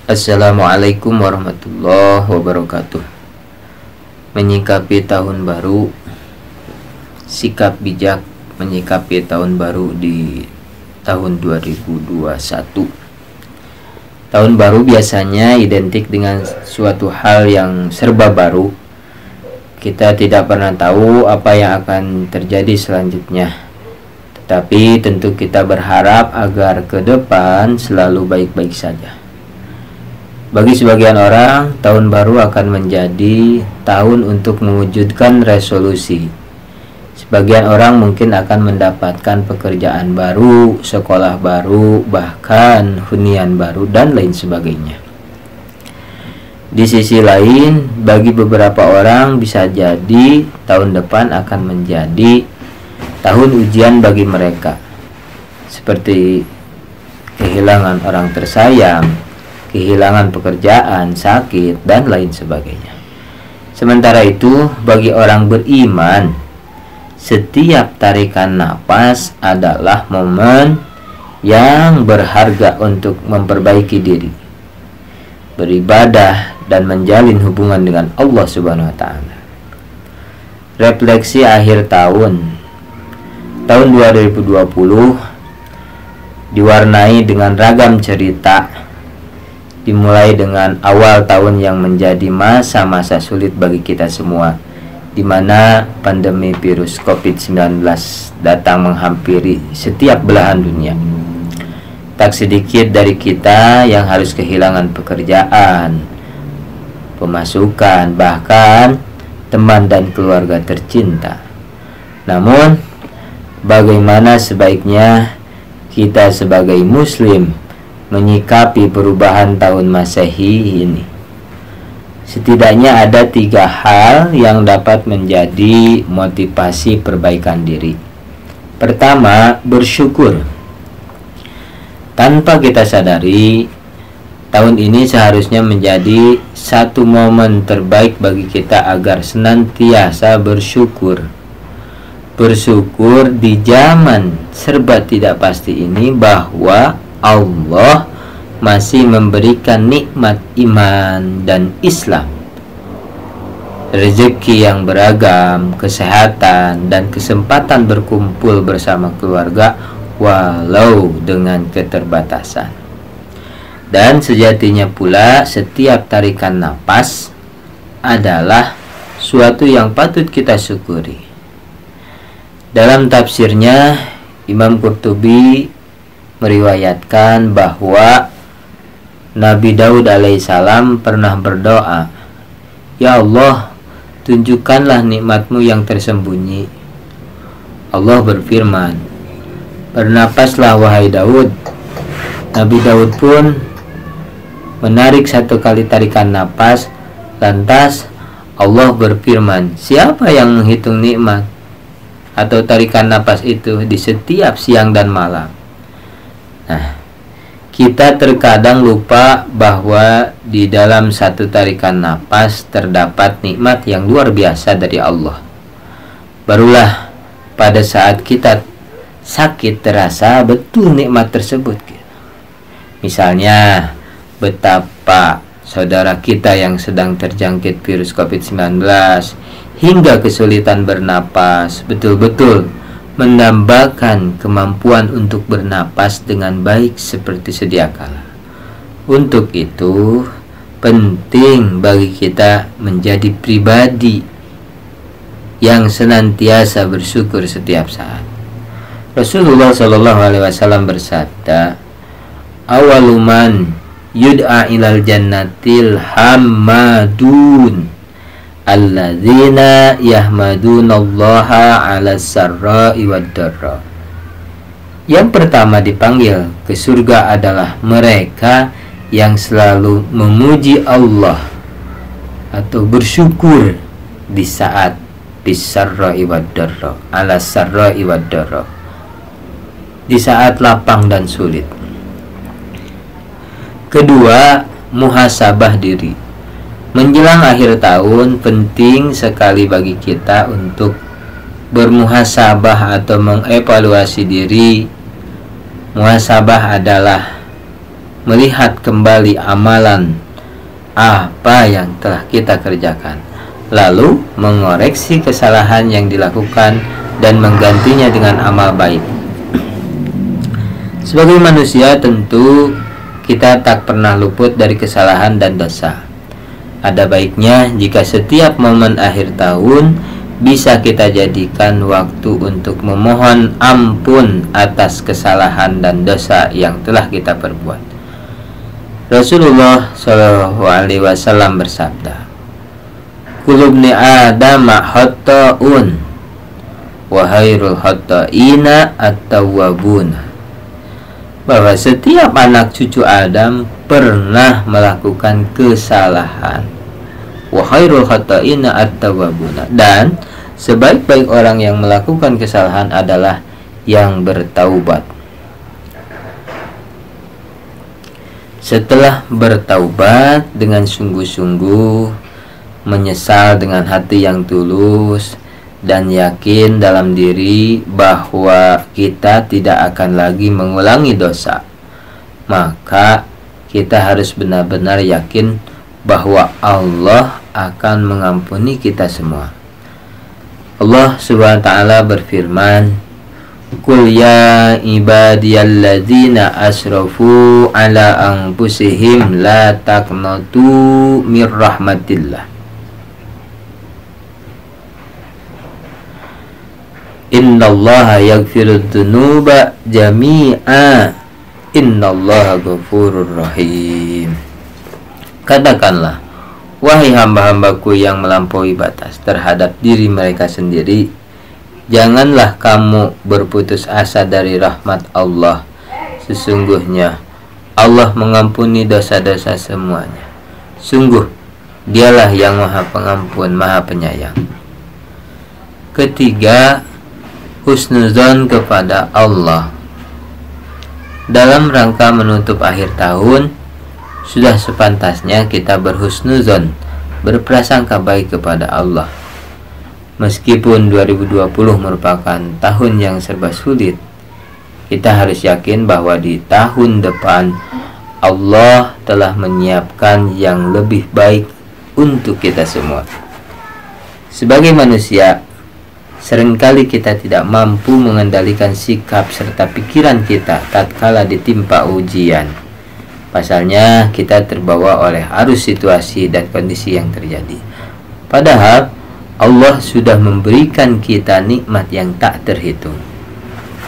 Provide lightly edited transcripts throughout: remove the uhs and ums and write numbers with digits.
Assalamualaikum warahmatullahi wabarakatuh. Menyikapi tahun baru, sikap bijak menyikapi tahun baru di tahun 2021. Tahun baru biasanya identik dengan suatu hal yang serba baru. Kita tidak pernah tahu apa yang akan terjadi selanjutnya. Tetapi tentu kita berharap agar ke depan selalu baik-baik saja. Bagi sebagian orang, tahun baru akan menjadi tahun untuk mewujudkan resolusi. Sebagian orang mungkin akan mendapatkan pekerjaan baru, sekolah baru, bahkan hunian baru, dan lain sebagainya. Di sisi lain, bagi beberapa orang bisa jadi tahun depan akan menjadi tahun ujian bagi mereka, seperti kehilangan orang tersayang, kehilangan pekerjaan, sakit, dan lain sebagainya. Sementara itu, bagi orang beriman, setiap tarikan napas adalah momen yang berharga untuk memperbaiki diri, beribadah, dan menjalin hubungan dengan Allah Subhanahu wa Ta'ala. Refleksi akhir tahun 2020 diwarnai dengan ragam cerita, dimulai dengan awal tahun yang menjadi masa-masa sulit bagi kita semua, di mana pandemi virus COVID-19 datang menghampiri setiap belahan dunia. Tak sedikit dari kita yang harus kehilangan pekerjaan, pemasukan, bahkan teman dan keluarga tercinta. Namun, bagaimana sebaiknya kita sebagai muslim menyikapi perubahan tahun Masehi ini? Setidaknya ada 3 hal yang dapat menjadi motivasi perbaikan diri. Pertama, bersyukur. Tanpa kita sadari, tahun ini seharusnya menjadi satu momen terbaik bagi kita agar senantiasa bersyukur. Bersyukur di zaman serba tidak pasti ini bahwa Allah masih memberikan nikmat iman dan Islam, rezeki yang beragam, kesehatan, dan kesempatan berkumpul bersama keluarga walau dengan keterbatasan. Dan sejatinya pula setiap tarikan napas adalah suatu yang patut kita syukuri. Dalam tafsirnya, Imam Qurtubi meriwayatkan bahwa Nabi Daud alaihissalam pernah berdoa, "Ya Allah, tunjukkanlah nikmat-Mu yang tersembunyi." Allah berfirman, "Bernapaslah wahai Daud." Nabi Daud pun menarik 1 kali tarikan napas. Lantas Allah berfirman, "Siapa yang menghitung nikmat atau tarikan napas itu di setiap siang dan malam?" Nah, kita terkadang lupa bahwa di dalam 1 tarikan napas terdapat nikmat yang luar biasa dari Allah. Barulah pada saat kita sakit terasa betul nikmat tersebut. Misalnya, betapa saudara kita yang sedang terjangkit virus COVID-19 hingga kesulitan bernapas betul-betul menambahkan kemampuan untuk bernapas dengan baik seperti sedia kala. Untuk itu, penting bagi kita menjadi pribadi yang senantiasa bersyukur setiap saat. Rasulullah SAW bersabda, "Awaluman yud'a ilal jannatil hammadun alladzina yahmadunallaha 'alas sarra'i wad darra." Yang pertama dipanggil ke surga adalah mereka yang selalu memuji Allah atau bersyukur di saat bisarra'i wad darra, 'alas sarra'i wad darra, di saat lapang dan sulit. Kedua, muhasabah diri. Menjelang akhir tahun, penting sekali bagi kita untuk bermuhasabah atau mengevaluasi diri. Muhasabah adalah melihat kembali amalan apa yang telah kita kerjakan, lalu mengoreksi kesalahan yang dilakukan dan menggantinya dengan amal baik. Sebagai manusia tentu kita tak pernah luput dari kesalahan dan dosa. Ada baiknya jika setiap momen akhir tahun bisa kita jadikan waktu untuk memohon ampun atas kesalahan dan dosa yang telah kita perbuat. Rasulullah SAW bersabda, "Kullu ibni Adam khata'un wa khairul khata'ina at-tawwabun." Bahwa setiap anak cucu Adam pernah melakukan kesalahan. Wa khairul khata'ina at-tawwabun, dan sebaik-baik orang yang melakukan kesalahan adalah yang bertaubat. Setelah bertaubat dengan sungguh-sungguh, menyesal dengan hati yang tulus, dan yakin dalam diri bahwa kita tidak akan lagi mengulangi dosa, maka kita harus benar-benar yakin bahwa Allah akan mengampuni kita semua. Allah Subhanahu wa taala berfirman, "Qul ya ibadiyalladzina asrafu ala anfusihim la taqnatu mir rahmatillah. Innallaha yaghfirudz dzunuba jami'a. Innallaha ghafurur rahim." Katakanlah, wahai hamba-hambaku yang melampaui batas terhadap diri mereka sendiri, janganlah kamu berputus asa dari rahmat Allah. Sesungguhnya Allah mengampuni dosa-dosa semuanya. Sungguh Dialah yang Maha Pengampun, Maha Penyayang. Ketiga, husnuzon kepada Allah. Dalam rangka menutup akhir tahun, sudah sepantasnya kita berhusnuzon, berprasangka baik kepada Allah. Meskipun 2020 merupakan tahun yang serba sulit, kita harus yakin bahwa di tahun depan Allah telah menyiapkan yang lebih baik untuk kita semua. Sebagai manusia, seringkali kita tidak mampu mengendalikan sikap serta pikiran kita tatkala ditimpa ujian. Pasalnya, kita terbawa oleh arus situasi dan kondisi yang terjadi. Padahal Allah sudah memberikan kita nikmat yang tak terhitung.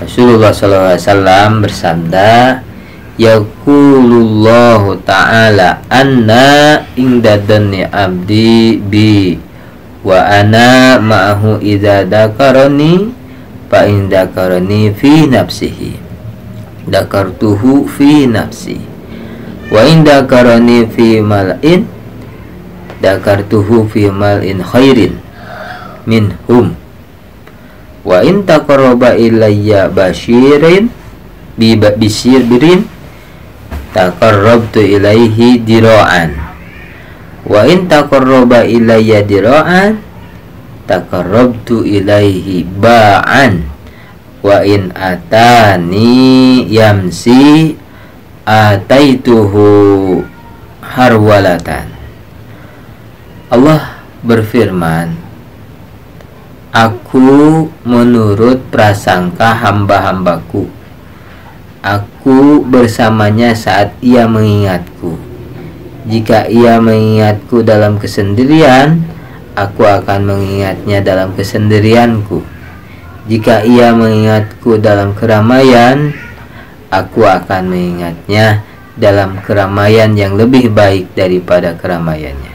Rasulullah SAW bersabda, "Yaqulullahu ta'ala anna indadani abdi bi wa ana ma'ahu idza dakarani fa in dakarani fi nafsihi dakartuhu fi nafsi wa in dakarani fi mal'in dakartuhu fi mal'in khairin minhum wa in taqarraba ilayya basyirin bisirbirin taqarrabtu ilaihi dira'an wa in taqarraba ilayya dira'an taqarrabtu ilaihi ba'an wa in atani yamsi ataituhu harwalatan." Allah berfirman, "Aku menurut prasangka hamba-hambaku. Aku bersamanya saat ia mengingatku. Jika ia mengingatku dalam kesendirian, aku akan mengingatnya dalam kesendirianku. Jika ia mengingatku dalam keramaian, aku akan mengingatnya dalam keramaian yang lebih baik daripada keramaiannya.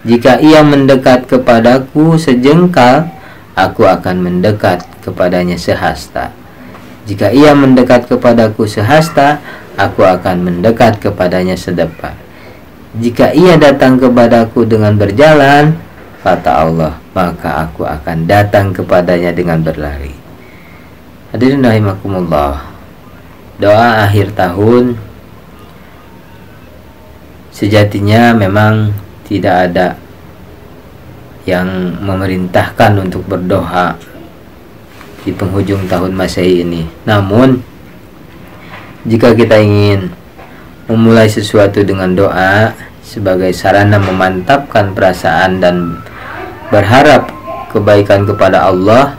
Jika ia mendekat kepadaku sejengkal, aku akan mendekat kepadanya sehasta. Jika ia mendekat kepadaku sehasta, aku akan mendekat kepadanya sedepa. Jika ia datang kepadaku dengan berjalan," kata Allah, "maka aku akan datang kepadanya dengan berlari." Hadirin rahimakumullah, doa akhir tahun sejatinya memang tidak ada yang memerintahkan untuk berdoa di penghujung tahun Masehi ini. Namun, jika kita ingin memulai sesuatu dengan doa sebagai sarana memantapkan perasaan dan berharap kebaikan kepada Allah,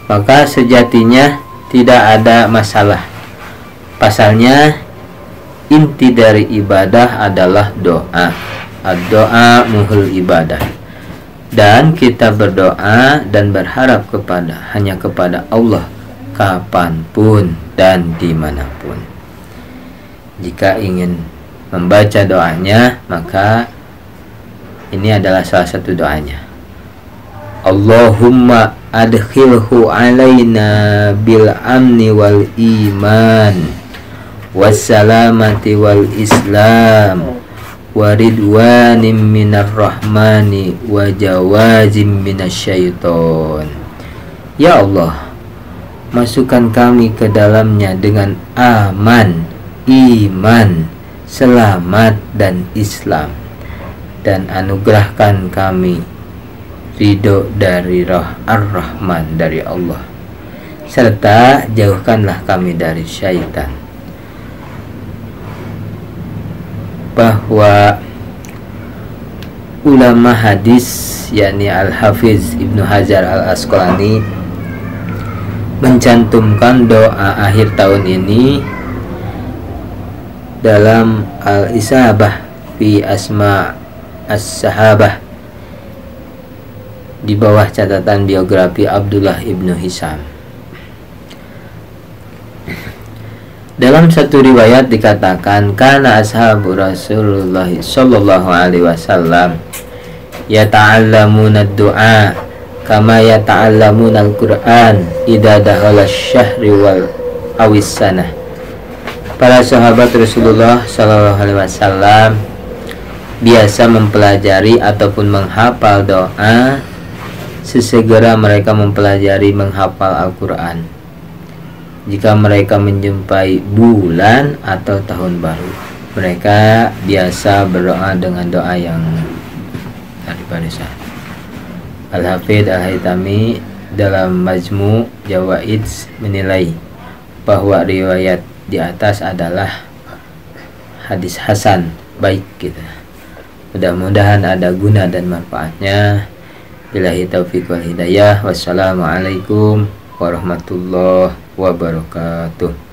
maka sejatinya tidak ada masalah. Pasalnya inti dari ibadah adalah doa. Ad-doa muhul ibadah. Dan kita berdoa dan berharap hanya kepada Allah kapanpun dan dimanapun. Jika ingin membaca doanya, maka ini adalah salah satu doanya. Allahumma adkhilhu alaina bil amni wal iman wassalamati wal islam wa ridwanim minar rahmani wa jawazim minasyaiton. Ya Allah, masukkan kami ke dalamnya dengan aman, iman, selamat dan Islam, dan anugerahkan kami ridho dari Ar-Rahman dari Allah, serta jauhkanlah kami dari syaitan. Bahwa ulama hadis yakni Al-Hafiz Ibnu Hajar Al-Asqalani mencantumkan doa akhir tahun ini dalam Al-Isabah fi Asma As-Sahabah di bawah catatan biografi Abdullah ibnu Hisham. Dalam satu riwayat dikatakan, kana ashabu Rasulullah sallallahu alaihi wasallam yata'allamuna ad-du'a kama yata'allamuna al-Qur'an idza dakhala asy-syahri wal awis sanah. Para sahabat Rasulullah sallallahu alaihi wasallam biasa mempelajari ataupun menghafal doa sesegera mereka mempelajari menghafal Al-Qur'an jika mereka menjumpai bulan atau tahun baru. Mereka biasa berdoa dengan doa yang tadi barisan. Al-Hafidz Al-Haytami dalam Majmu' Jawaid menilai bahwa riwayat di atas adalah hadis hasan, baik gitu. Mudah-mudahan ada guna dan manfaatnya. Billahi taufiq wal hidayah. Wassalamualaikum warahmatullahi wabarakatuh.